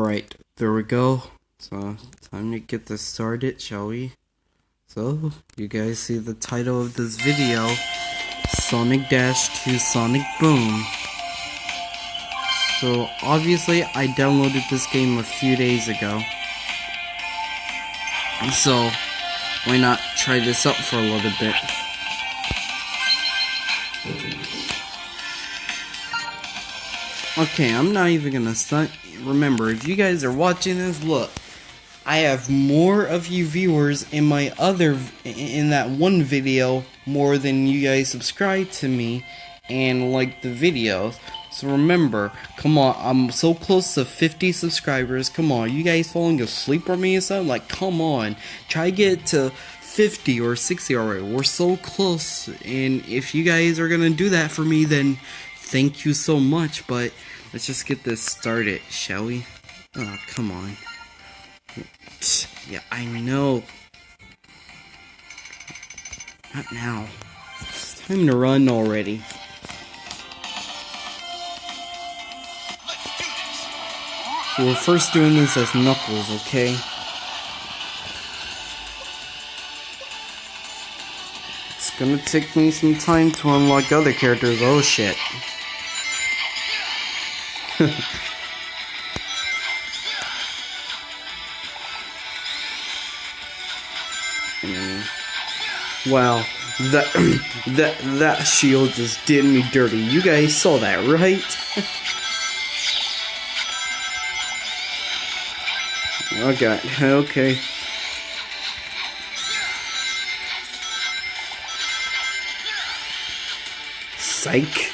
Right, there we go. So, time to get this started, shall we? So, you guys see the title of this video, Sonic Dash to Sonic Boom. So, obviously, I downloaded this game a few days ago. So, why not try this out for a little bit? Okay, I'm not even gonna stunt. Remember, if you guys are watching this, look, I have more of you viewers in that one video more than you guys subscribe to me and like the videos. So remember, come on, I'm so close to 50 subscribers. Come on, you guys falling asleep on me and stuff? Like, come on, try to get to 50 or 60 already. We're so close, and if you guys are gonna do that for me, then thank you so much. But let's just get this started, shall we? Oh, come on. Yeah, I know. Not now. It's time to run already. So we're first doing this as Knuckles, okay? It's gonna take me some time to unlock other characters. Oh shit. Wow, that shield just did me dirty. You guys saw that, right? Okay. Psych.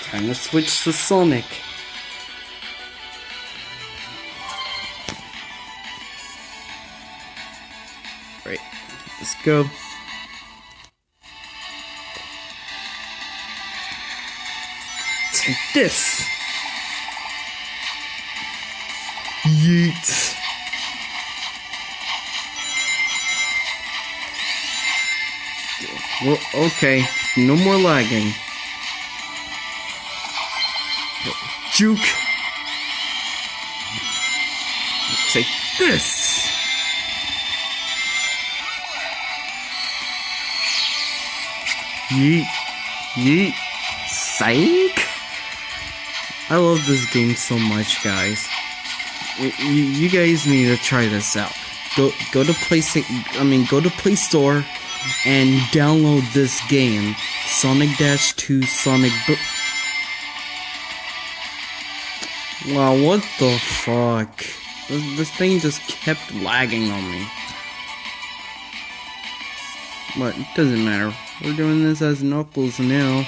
Time to switch to Sonic. Right, let's go. Take this. Yeet. Well, okay, no more lagging. Juke. Take this. Yeet. Yeet. Psych. I love this game so much, guys. You guys need to try this out. Go to Play Store and download this game, Sonic Dash 2 Sonic Boom. Wow, what the fuck? This thing just kept lagging on me. But it doesn't matter. We're doing this as Knuckles now.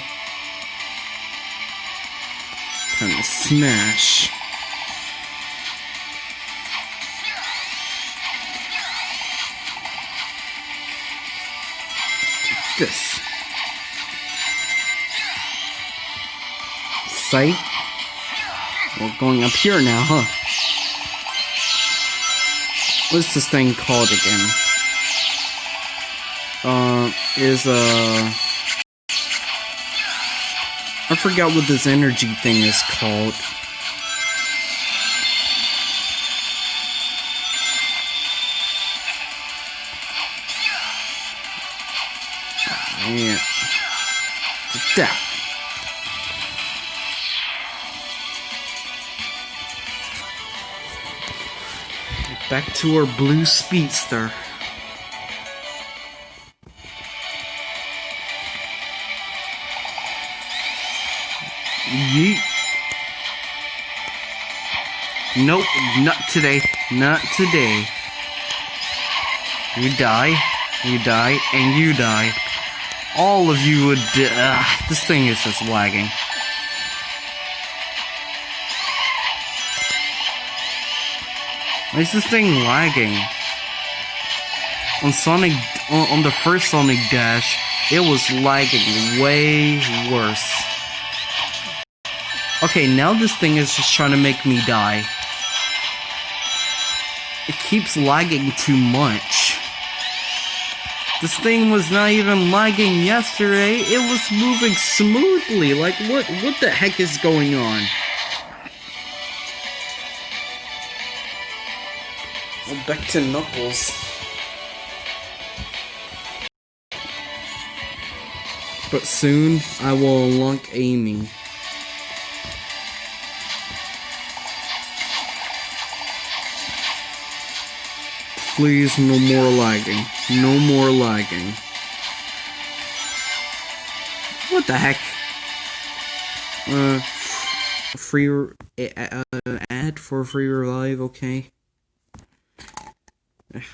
Time to smash. This. Sight. We're going up here now, huh? What's this thing called again? I forgot what this energy thing is called. Yeah. That. Back to our blue speedster. Yeet. Nope, not today. Not today. You die, and you die. All of you would. This thing is just lagging. Why is this thing lagging? On the first Sonic Dash, it was lagging way worse. Okay, now this thing is just trying to make me die. It keeps lagging too much. This thing was not even lagging yesterday. It was moving smoothly. Like, what the heck is going on? Well, back to Knuckles. But soon, I will unlock Amy. Please, no more lagging. No more lagging. What the heck? Free ad for free revive, okay.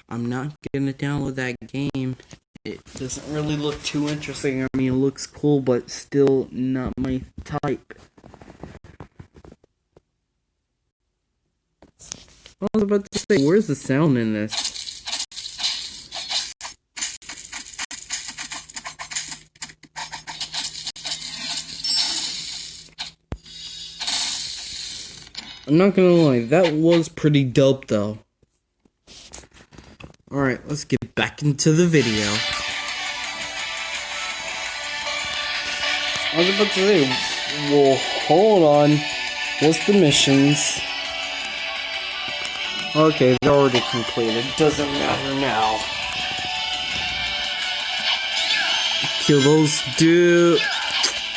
I'm not gonna download that game. It doesn't really look too interesting. I mean, it looks cool, but still not my type. I was about to say, where's the sound in this? I'm not gonna lie, that was pretty dope though. Alright, let's get back into the video. I was about to say, well, hold on. What's the missions? Okay, they're already completed. Doesn't matter now. Kill those, dude.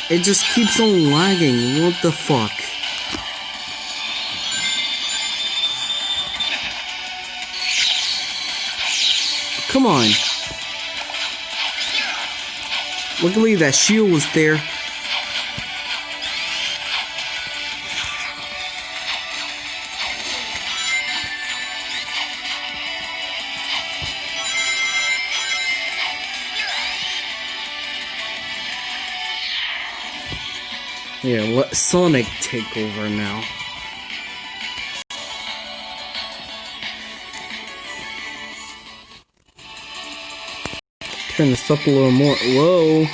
It just keeps on lagging. What the fuck? Come on. Luckily that shield was there. Yeah, let Sonic take over now. Turn this up a little more. Whoa.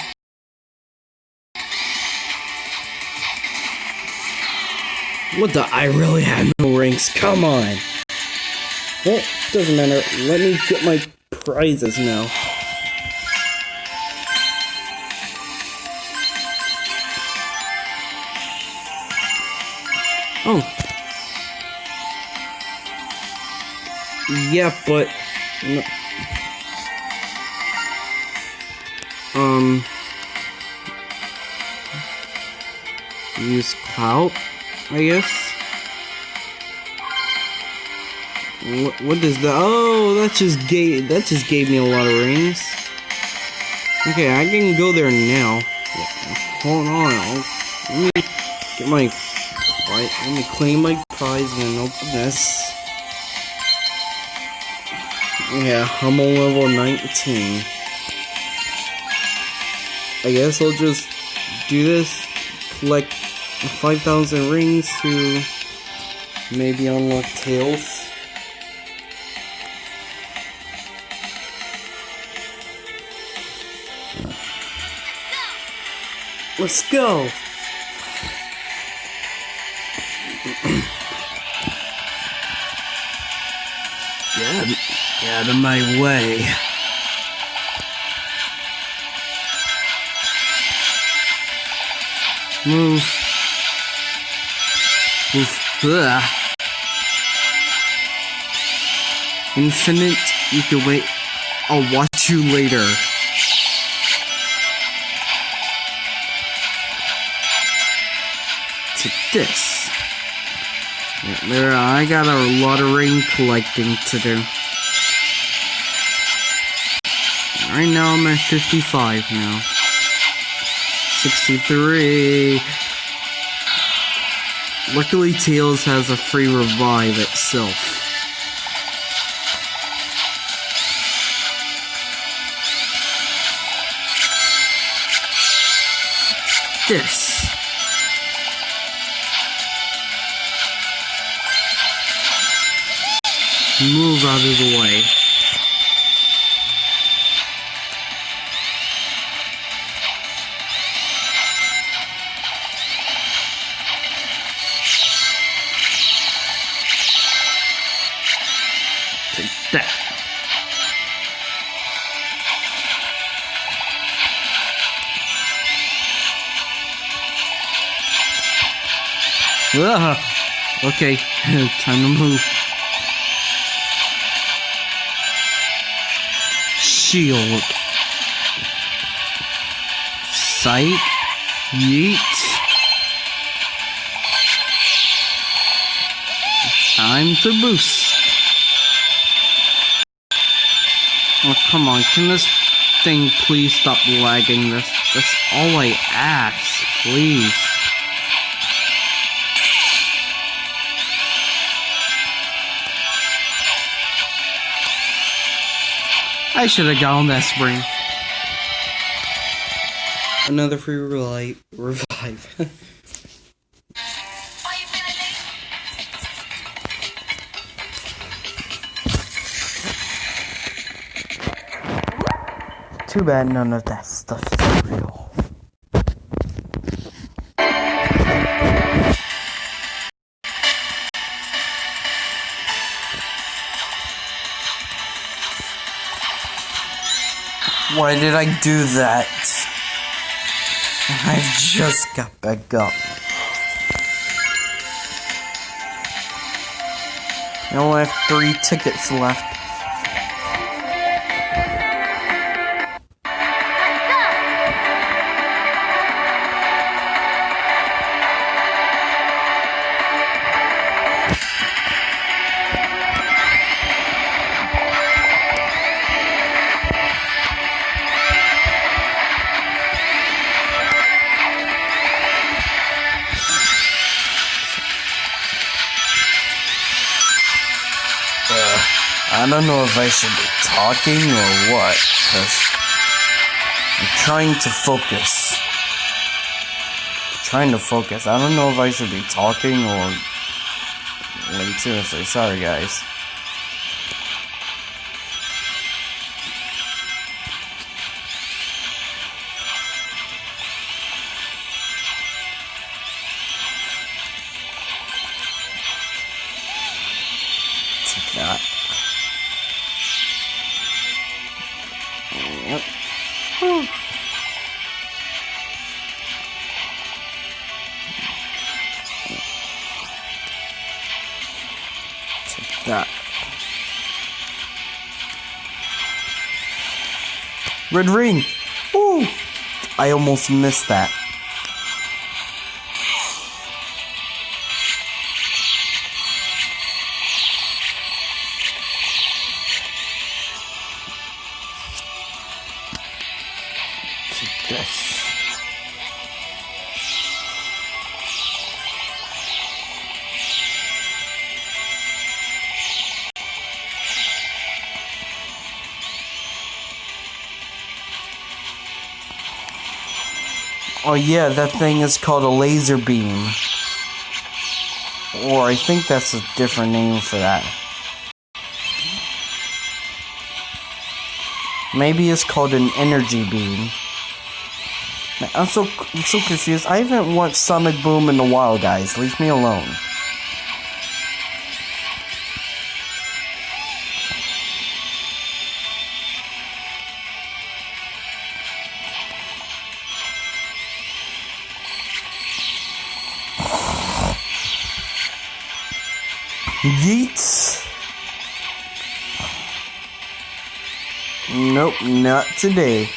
What the? I really have no rings. Come on. Well, doesn't matter. Let me get my prizes now. Oh. Yeah, but... No. Use clout, I guess. What is that? Oh, that just gave me a lot of rings. Okay, I can go there now. Hold on, let me get my... Let me claim my prize and open this. Yeah, I'm on level 19. I guess I'll just do this, collect 5,000 rings to maybe unlock Tails. Let's go! Get out of my way. Move. Ugh. Infinite, you can wait. I'll watch you later. To this. There, I got a lot of ring collecting to do. Right now I'm at 55 now. 63. Luckily Tails has a free revive itself. This. Move out of the way. Take that. Okay, time to move. Shield. Sight. Yeet. Time to boost. Oh, come on. Can this thing please stop lagging? That's all I ask. Please. I should have gone that spring. Another free revive. Too bad none of that stuff is real. Why did I do that? I just got back up. I only have 3 tickets left. I don't know if I should be talking or what, because I'm trying to focus. I don't know if I should be talking or... like, seriously, sorry guys. Take that. Yep. Take that. Red ring! Ooh! I almost missed that. This. Oh yeah, that thing is called a laser beam. Or I think that's a different name for that. Maybe it's called an energy beam. I'm so confused. I haven't watched Sonic Boom in a while, guys. Leave me alone. Yeet. Nope, not today.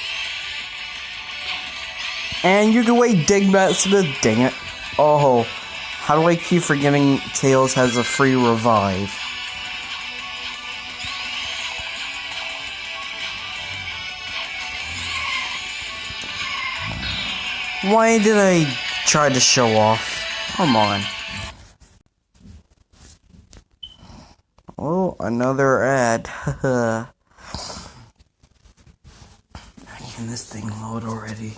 And you can wait, Digbat Smith, dang it. Oh, how do I keep forgetting Tails has a free revive? Why did I try to show off? Come on. Oh, another ad. Can this thing load already?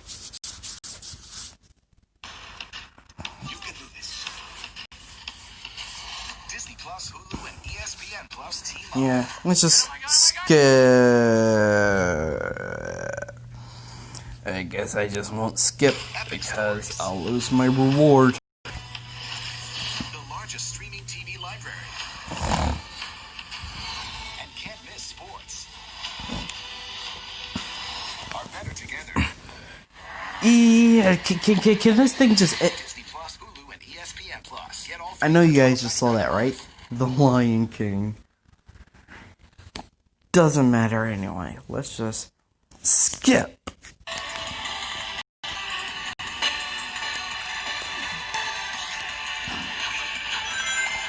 You can do this. Disney Plus, Hulu, and ESPN Plus team. Yeah, let's just skip. I guess I just won't skip because I'll lose my reward. The largest streaming TV library. And can't miss sports. Are better together. Yeah, can this thing just... Disney Plus, Hulu, and ESPN Plus. Get I know you guys just saw that, right? The Lion King. Doesn't matter anyway. Let's just skip.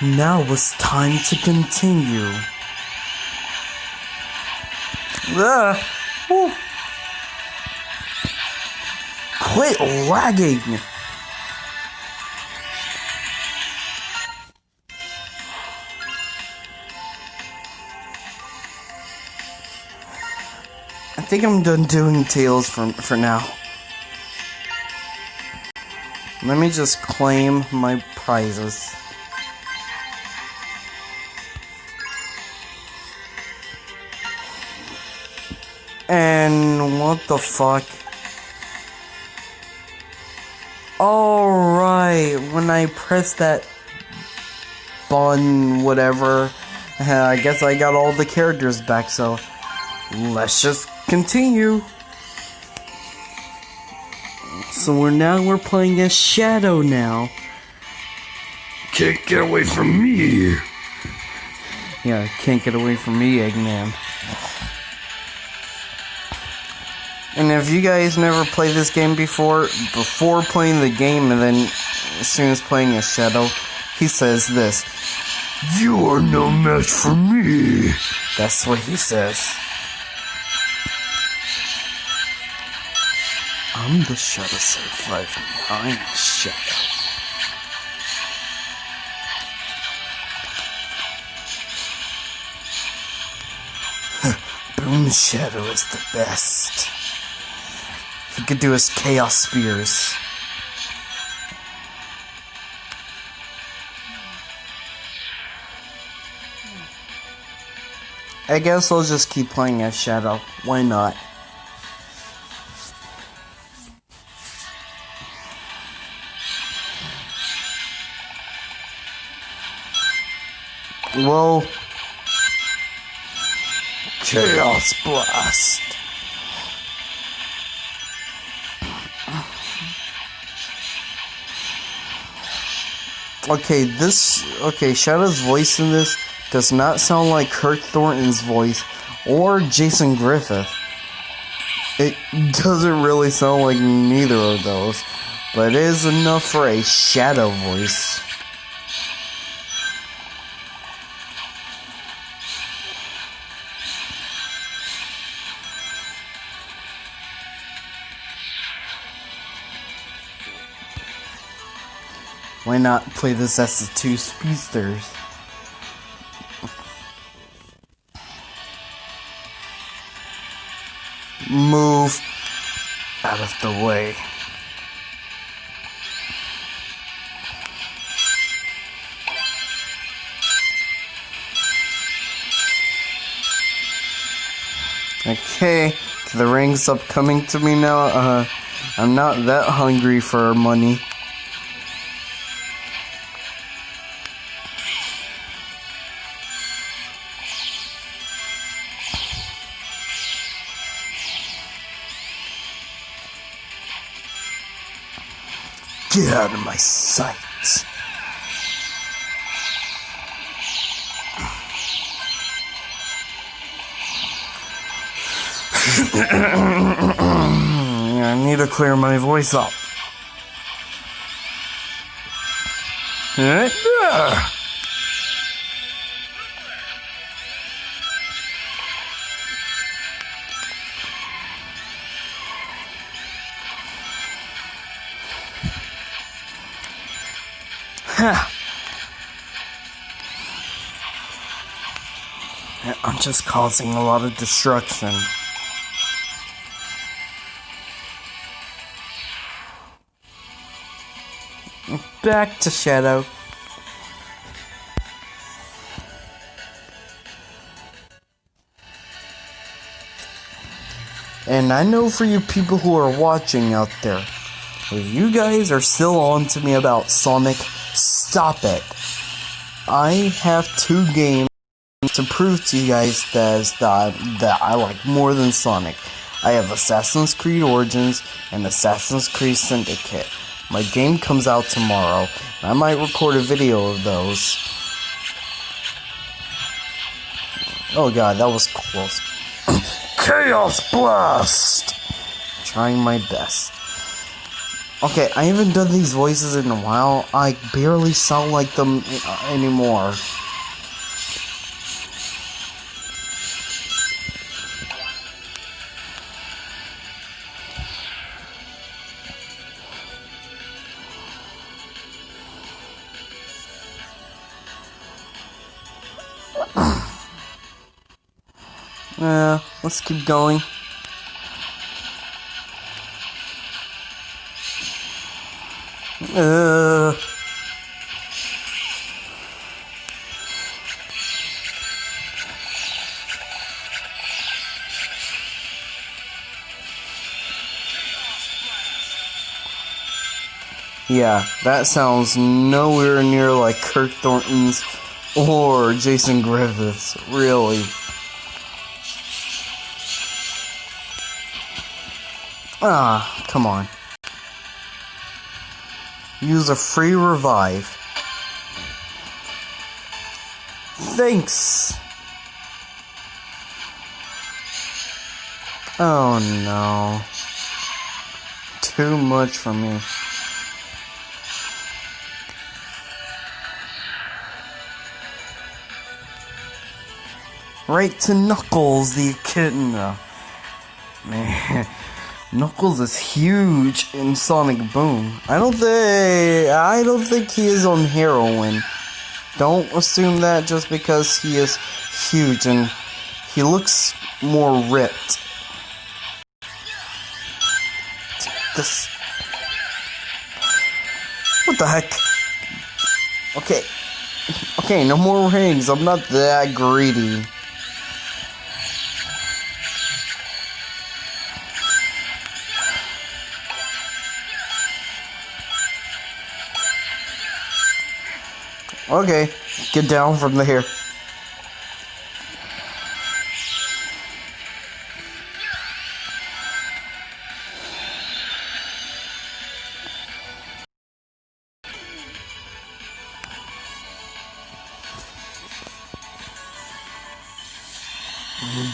Now it's time to continue. Woo. Quit lagging. I think I'm done doing Tails for now. Let me just claim my prizes. And what the fuck? Alright, when I press that button, whatever, I guess I got all the characters back, so let's just continue. So we're playing as Shadow now. Can't get away from me. Yeah, can't get away from me, Eggman. And if you guys never played this game before playing the game and then as soon as playing as Shadow, he says this: "You are no match for me." That's what he says. I'm the Shadow Survivor. I'm Shadow. Boom Shadow is the best. He could do his Chaos Spears. I guess I'll just keep playing as Shadow. Why not? Well, Chaos Blast. Okay, Shadow's voice in this does not sound like Kirk Thornton's voice or Jason Griffith. It doesn't really sound like neither of those, but it is enough for a Shadow voice. Why not play this as the two speedsters? Move out of the way. Okay, the ring's up coming to me now. I'm not that hungry for money. Get out of my sight. I need to clear my voice up. I'm just causing a lot of destruction. Back to Shadow. And I know for you people who are watching out there, if you guys are still on to me about Sonic, stop it. I have two games to prove to you guys that I like more than Sonic. I have Assassin's Creed Origins and Assassin's Creed Syndicate. My game comes out tomorrow. I might record a video of those. Oh god, that was close. Chaos Blast! Trying my best. Okay, I haven't done these voices in a while. I barely sound like them anymore. Let's keep going. Yeah, that sounds nowhere near like Kirk Thornton's or Jason Griffith's, really. Ah, come on. Use a free revive. Thanks! Oh no. Too much for me. Right to Knuckles, the echidna. Man, Knuckles is huge in Sonic Boom. I don't think he is on heroin. Don't assume that just because he is huge and he looks more ripped. This. What the heck? Okay, no more rings. I'm not that greedy. Okay, get down from here.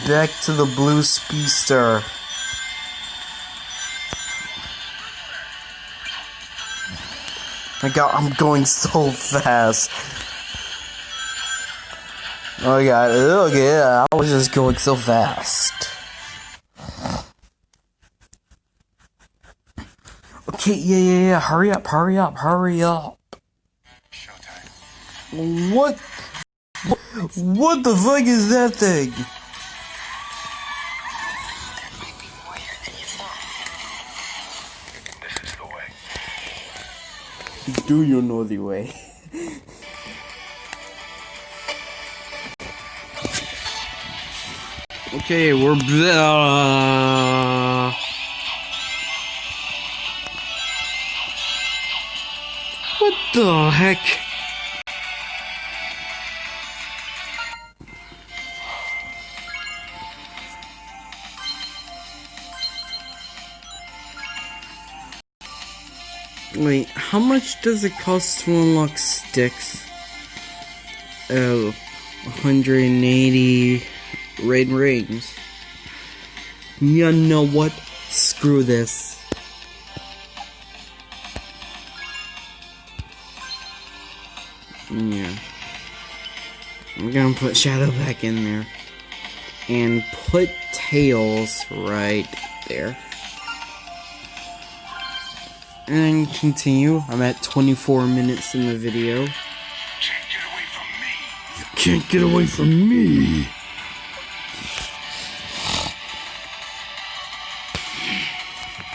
Back to the blue speedster. My god, I'm going so fast. Oh my god, yeah, I was just going so fast. Okay, yeah, hurry up. Showtime. What the fuck is that thing? This is the way. Do you know the way? Okay, we're What the heck? Wait, how much does it cost to unlock sticks? Oh, 180 red rings. You know what? Screw this. Yeah. I'm gonna put Shadow back in there. And put Tails right there. And continue. I'm at 24 minutes in the video. Can't get away from me.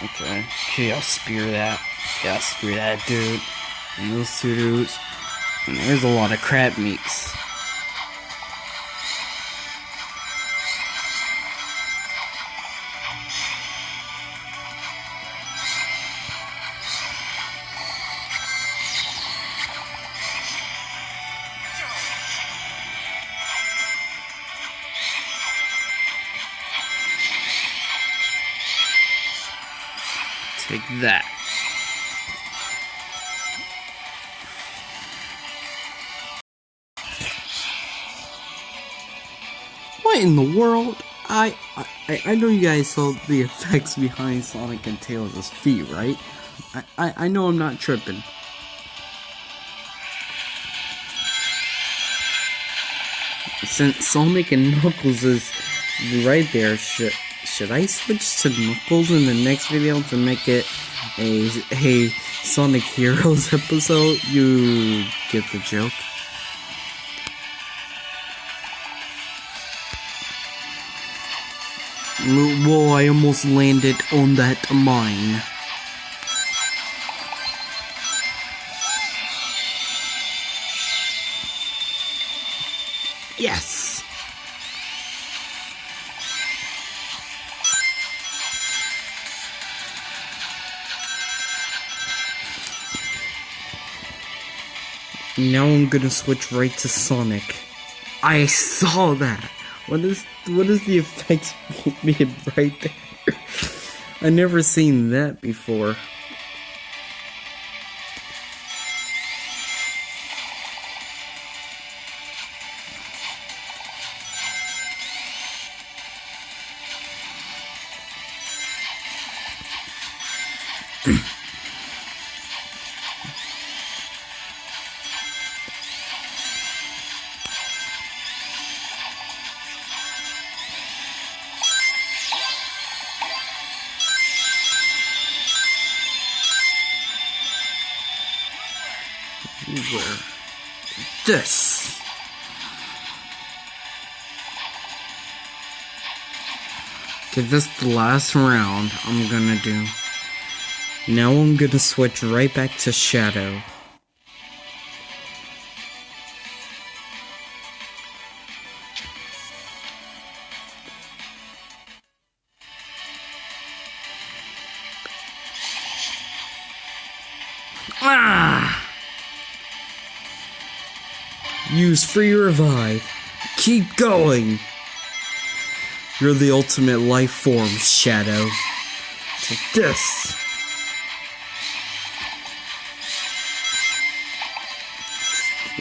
Okay, I'll spear that. Yeah, I'll spear that dude. And those two dudes. And there's a lot of crab meats. Take that. What in the world? I know you guys saw the effects behind Sonic and Tails' feet, right? I know I'm not tripping. Since Sonic and Knuckles is right there, should I switch to Knuckles in the next video to make it a Sonic Heroes episode? You get the joke. Whoa, I almost landed on that mine. Yes! Now I'm gonna switch right to Sonic. I saw that! What is the effects being right there? I never seen that before. Where? This. Okay, this is the last round I'm gonna do. Now I'm gonna switch right back to Shadow. Ah! Use free revive. Keep going. You're the ultimate life form, Shadow. Take this.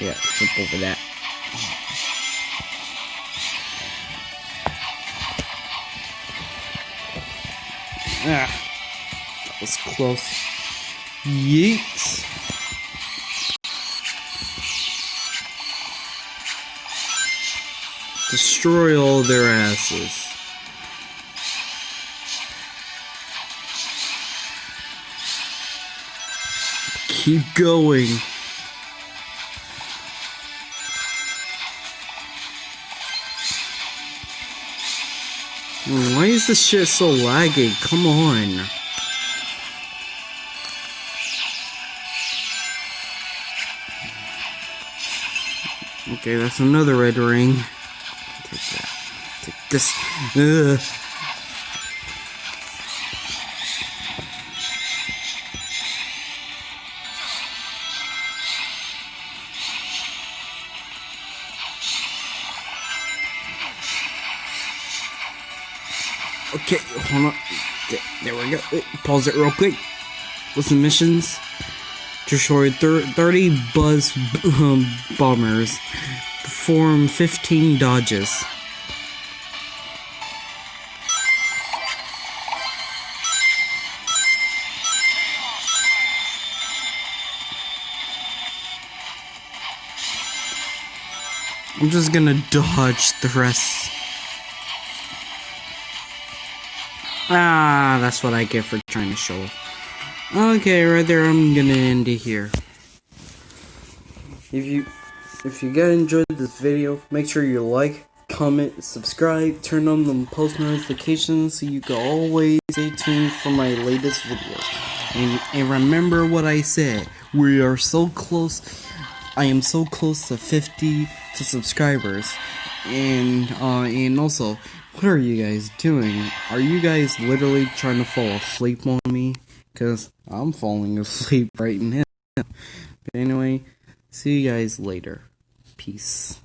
Yeah, jump over that. Ah, that was close. Yeet. Destroy all their asses. Keep going. Why is this shit so laggy? Come on. Okay, that's another red ring. Take that. Take this. Ugh. Okay, hold on. There we go. Pause it real quick. Listen, missions. Destroy 30 buzz bombers. Perform 15 dodges. I'm just gonna dodge the rest. Ah, that's what I get for trying to show. Okay, right there, I'm gonna end it here. If you guys enjoyed this video, make sure you like, comment, subscribe, turn on the post notifications so you can always stay tuned for my latest videos. And remember what I said, we are so close. I am so close to 50 subscribers. And also, what are you guys doing? Are you guys literally trying to fall asleep on me? Because I'm falling asleep right now. But anyway, see you guys later. Peace.